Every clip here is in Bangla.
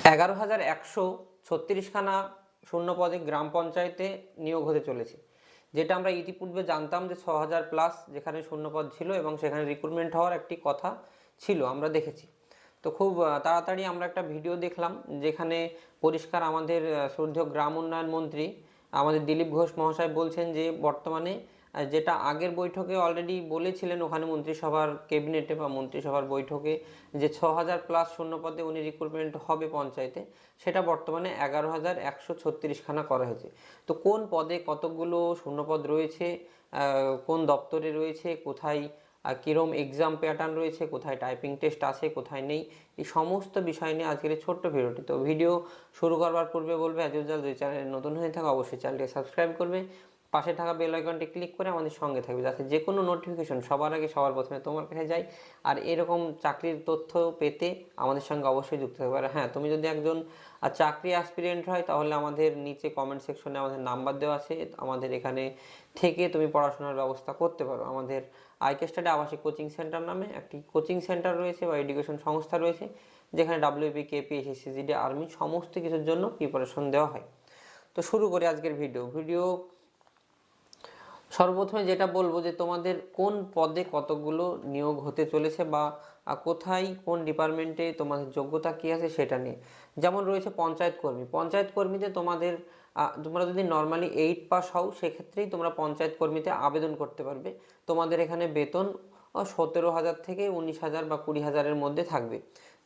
11,136খানা শূন্য পদে গ্রাম পঞ্চায়েতে নিয়োগ হতে চলেছে, যেটা আমরা ইতিপূর্বে জানতাম যে 6,000 প্লাস যেখানে শূন্যপদ ছিল এবং সেখানে রিক্রুটমেন্ট হওয়ার একটি কথা ছিল, আমরা দেখেছি। তো খুব তাড়াতাড়ি আমরা একটা ভিডিও দেখলাম যেখানে পরিষ্কার আমাদের শ্রদ্ধেয় গ্রাম উন্নয়ন মন্ত্রী আমাদের দিলীপ ঘোষ মহাশয় বলছেন যে বর্তমানে যেটা আগের বৈঠকে অলরেডি বলেছিলেন ওখানে মন্ত্রিসভার ক্যাবিনেটে বা মন্ত্রিসভার বৈঠকে যে 6,000 প্লাস শূন্যপদে উনি রিক্রুটমেন্ট হবে পঞ্চায়েতে, সেটা বর্তমানে 11,136খানা করা হয়েছে। তো কোন পদে কতগুলো শূন্যপদ রয়েছে, কোন দপ্তরে রয়েছে, কোথায় কীরকম এক্সাম প্যাটার্ন রয়েছে, কোথায় টাইপিং টেস্ট আছে, কোথায় নেই, এই সমস্ত বিষয় নিয়ে আজকের এই ছোট্ট ভিডিওটি। তো ভিডিও শুরু করবার পূর্বে বলবে অ্যাজ ইউজুয়াল যদি চ্যানেলে নতুন হয়ে থাকে অবশ্যই চ্যানেলটি সাবস্ক্রাইব করবে, পাশে থাকা বেল আইকনটি ক্লিক করে আমাদের সঙ্গে থাকবে যাতে যে কোনো নোটিফিকেশন সবার আগে সবার প্রথমে তোমার কাছে যায়। আর এরকম চাকরির তথ্য পেতে আমাদের সঙ্গে অবশ্যই যুক্ত থাকবে। আর হ্যাঁ, তুমি যদি একজন চাকরি অ্যাসপিরিয়েন্ট হয় তাহলে আমাদের নিচে কমেন্ট সেকশনে আমাদের নাম্বার দেওয়া আছে, আমাদের এখানে থেকে তুমি পড়াশোনার ব্যবস্থা করতে পারো। আমাদের আইকে স্টাডি আবাসিক কোচিং সেন্টার নামে একটি কোচিং সেন্টার রয়েছে বা এডুকেশন সংস্থা রয়েছে, যেখানে WP, KP, SSC, GD, army সমস্ত কিছুর জন্য প্রিপারেশন দেওয়া হয়। তো শুরু করি আজকের ভিডিও। সর্বপ্রথমে যেটা বলবো যে তোমাদের কোন পদে কতগুলো নিয়োগ হতে চলেছে বা কোথায় কোন ডিপার্টমেন্টে তোমাদের যোগ্যতা কী আছে সেটা নিয়ে। যেমন রয়েছে পঞ্চায়েত কর্মীতে তোমরা যদি নর্মালি 8 পাস হও সেক্ষেত্রেই তোমরা পঞ্চায়েত কর্মীতে আবেদন করতে পারবে। তোমাদের এখানে বেতন 17,000 থেকে 19,000 বা 20,000-এর মধ্যে থাকবে।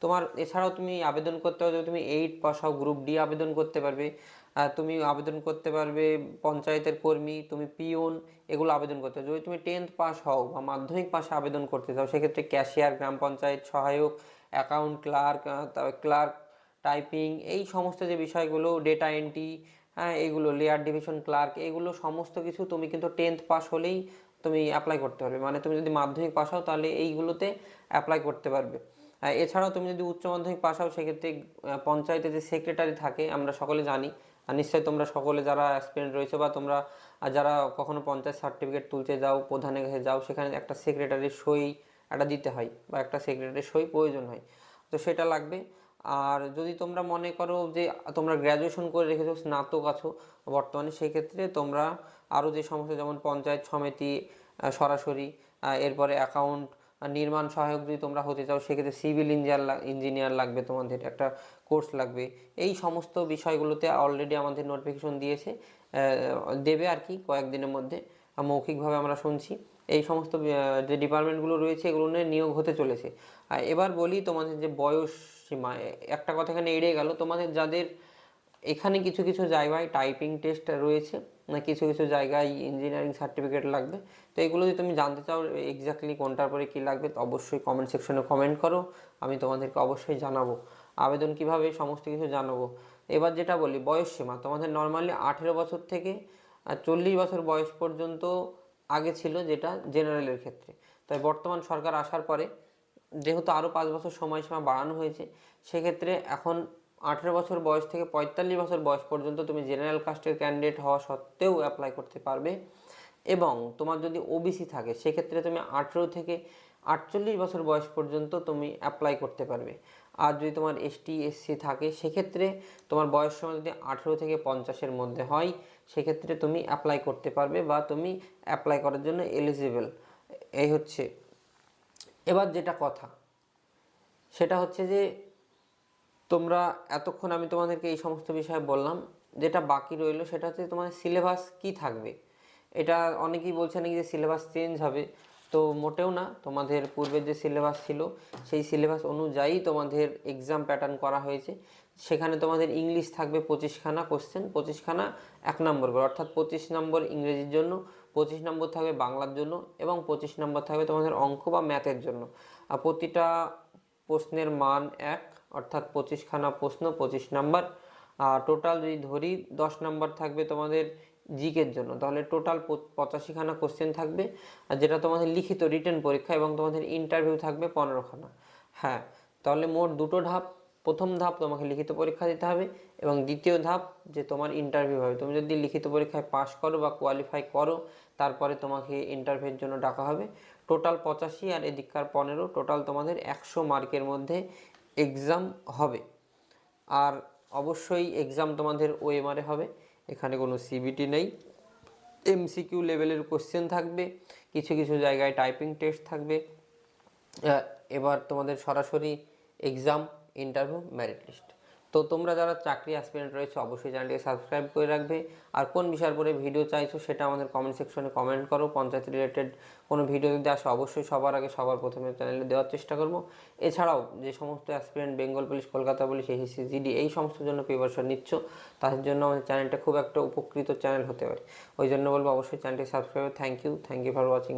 তোমার এছাড়াও তুমি আবেদন করতে পারবে, তুমি 8 পাস হও গ্রুপ ডি আবেদন করতে পারবে, তুমি আবেদন করতে পারবে পঞ্চায়েতের কর্মী, তুমি পিওন, এগুলো আবেদন করতে পারবে। যদি তুমি 10th পাস হও বা মাধ্যমিক পাশে আবেদন করতে চাও সেক্ষেত্রে ক্যাশিয়ার, গ্রাম পঞ্চায়েত সহায়ক, অ্যাকাউন্ট ক্লার্ক, ক্লার্ক টাইপিং, এই সমস্ত যে বিষয়গুলো, ডেটা এন্ট্রি, হ্যাঁ এগুলো, লেয়ার ডিভিশন ক্লার্ক, এগুলো সমস্ত কিছু তুমি কিন্তু 10th পাস হলেই তুমি অ্যাপ্লাই করতে পারবে। মানে তুমি যদি মাধ্যমিক পাস হও তাহলে এইগুলোতে অ্যাপ্লাই করতে পারবে। এছাড়াও তুমি যদি উচ্চ মাধ্যমিক পাস হও সেক্ষেত্রে পঞ্চায়েতে যে সেক্রেটারি থাকে আমরা সকলে জানি, আর নিশ্চয়ই তোমরা সকলে যারা অ্যাসপিরেন্ট রয়েছে বা তোমরা যারা কখনো পঞ্চায়েত সার্টিফিকেট তুলতে যাও, প্রধানের কাছে যাও, সেখানে একটা সেক্রেটারির সই একটা দিতে হয় বা একটা সেক্রেটারির সই প্রয়োজন হয়, তো সেটা লাগবে। আর যদি তোমরা মনে করো যে তোমরা গ্র্যাজুয়েশন করে রেখেছো, স্নাতক আছো বর্তমানে, সেক্ষেত্রে তোমরা আরও যে সমস্ত যেমন পঞ্চায়েত সমিতি সরাসরি, এরপরে অ্যাকাউন্ট, নির্মাণ সহায়ক যদি তোমরা হতে চাও সেক্ষেত্রে সিভিল ইঞ্জিনিয়ার লাগবে, তোমাদের একটা কোর্স লাগবে। এই সমস্ত বিষয়গুলোতে অলরেডি আমাদের নোটিফিকেশন দিয়েছে, দেবে আর কি কয়েকদিনের মধ্যে, মৌখিকভাবে আমরা শুনছি। এই সমস্ত যে ডিপার্টমেন্টগুলো রয়েছে এগুলো নিয়ে নিয়োগ হতে চলেছে। এবার বলি তোমাদের যে বয়স সীমা, একটা কথা এখানে এড়িয়ে গেল, তোমাদের যাদের এখানে কিছু কিছু জায়গায় টাইপিং টেস্ট রয়েছে, কিছু কিছু জায়গায় ইঞ্জিনিয়ারিং সার্টিফিকেট লাগবে। তো এগুলো যদি তুমি জানতে চাও এক্স্যাক্টলি কোনটার পরে কী লাগবে তো অবশ্যই কমেন্ট সেকশনে কমেন্ট করো, আমি তোমাদেরকে অবশ্যই জানাবো আবেদন কিভাবে, সমস্ত কিছু জানাবো। এবার যেটা বলি বয়সসীমা, তোমাদের নর্মালি 18 বছর থেকে 40 বছর বয়স পর্যন্ত আগে ছিল, যেটা জেনারেলের ক্ষেত্রে। তাই বর্তমান সরকার আসার পরে যেহেতু আরও 5 বছর সময়সীমা বাড়ানো হয়েছে, সেক্ষেত্রে এখন 18 বছর বয়স থেকে 45 বছর বয়স পর্যন্ত তুমি জেনারেল কাস্টের ক্যান্ডিডেট হওয়া সত্ত্বেও অ্যাপ্লাই করতে পারবে। এবং তোমার যদি ওবিসি থাকে সেক্ষেত্রে তুমি 18 থেকে 48 বছর বয়স পর্যন্ত তুমি অ্যাপ্লাই করতে পারবে। আর যদি তোমার ST SC থাকে সেক্ষেত্রে তোমার বয়স সময় যদি 18 থেকে 50-এর মধ্যে হয় সেক্ষেত্রে তুমি অ্যাপ্লাই করতে পারবে বা তুমি অ্যাপ্লাই করার জন্য এলিজিবল। এই হচ্ছে এবার যেটা কথা, সেটা হচ্ছে যে তোমরা এতক্ষণ আমি তোমাদেরকে এই সমস্ত বিষয়ে বললাম, যেটা বাকি রইলো সেটা হচ্ছে তোমাদের সিলেবাস কি থাকবে। এটা অনেকেই বলছে নাকি যে সিলেবাস চেঞ্জ হবে, তো মোটেও না। তোমাদের পূর্বের যে সিলেবাস ছিল সেই সিলেবাস অনুযায়ী তোমাদের এক্সাম প্যাটার্ন করা হয়েছে। সেখানে তোমাদের ইংলিশ থাকবে 25খানা কোশ্চেন, 25খানা 1 নম্বর করে, অর্থাৎ 25 নম্বর ইংরেজির জন্য, 25 নম্বর থাকবে বাংলার জন্য এবং 25 নম্বর থাকবে তোমাদের অঙ্ক বা ম্যাথের জন্য। আর প্রতিটা প্রশ্নের মান 1, অর্থাৎ 25খানা প্রশ্ন 25 নাম্বার। টোটাল যদি ধরি 10 নাম্বার থাকবে তোমাদের জিকের জন্য, তাহলে টোটাল 85খানা কোশ্চেন থাকবে, আর যেটা তোমাদের লিখিত রিটেন পরীক্ষা, এবং তোমাদের ইন্টারভিউ থাকবে 15খানা। হ্যাঁ, তাহলে মোট দুটো ধাপ। প্রথম ধাপ তোমাকে লিখিত পরীক্ষা দিতে হবে এবং দ্বিতীয় ধাপ যে তোমার ইন্টারভিউ হবে। তুমি যদি লিখিত পরীক্ষায় পাশ করো বা কোয়ালিফাই করো তারপরে তোমাকে ইন্টারভিউর জন্য ডাকা হবে। টোটাল 85 আর এদিককার 15, টোটাল তোমাদের 100 মার্কের মধ্যে এক্সাম হবে। আর অবশ্যই এক্সাম তোমাদের ওএমআরে হবে, এখানে কোনো সিবিটি নেই। এমসিকিউ লেভেলের কোশ্চেন থাকবে, কিছু কিছু জায়গায় টাইপিং টেস্ট থাকবে। এবার তোমাদের সরাসরি এক্সাম, ইন্টারভিউ, মেরিট লিস্ট। তো তোমরা যারা চাকরি অ্যাসপিরেন্ট রয়েছে অবশ্যই চ্যানেলটিকে সাবস্ক্রাইব করে রাখবে। আর কোন বিষয়ের উপরে ভিডিও চাইছো সেটা আমাদের কমেন্ট সেকশনে কমেন্ট করো। পঞ্চায়েত রিলেটেড কোনো ভিডিও যদি আসে অবশ্যই সবার আগে সবার প্রথমে চ্যানেলে দেওয়ার চেষ্টা করবো। এছাড়াও যে সমস্ত aspirant Bengal police, Kolkata police, SSC, GD এই সমস্ত জন্য প্রিপারেশন নিচ্ছ, তাদের জন্য আমাদের চ্যানেলটা খুব একটা উপকৃত চ্যানেল হতে পারে। ওই জন্য বলবো অবশ্যই চ্যানেলটি subscribe. Thank you for watching.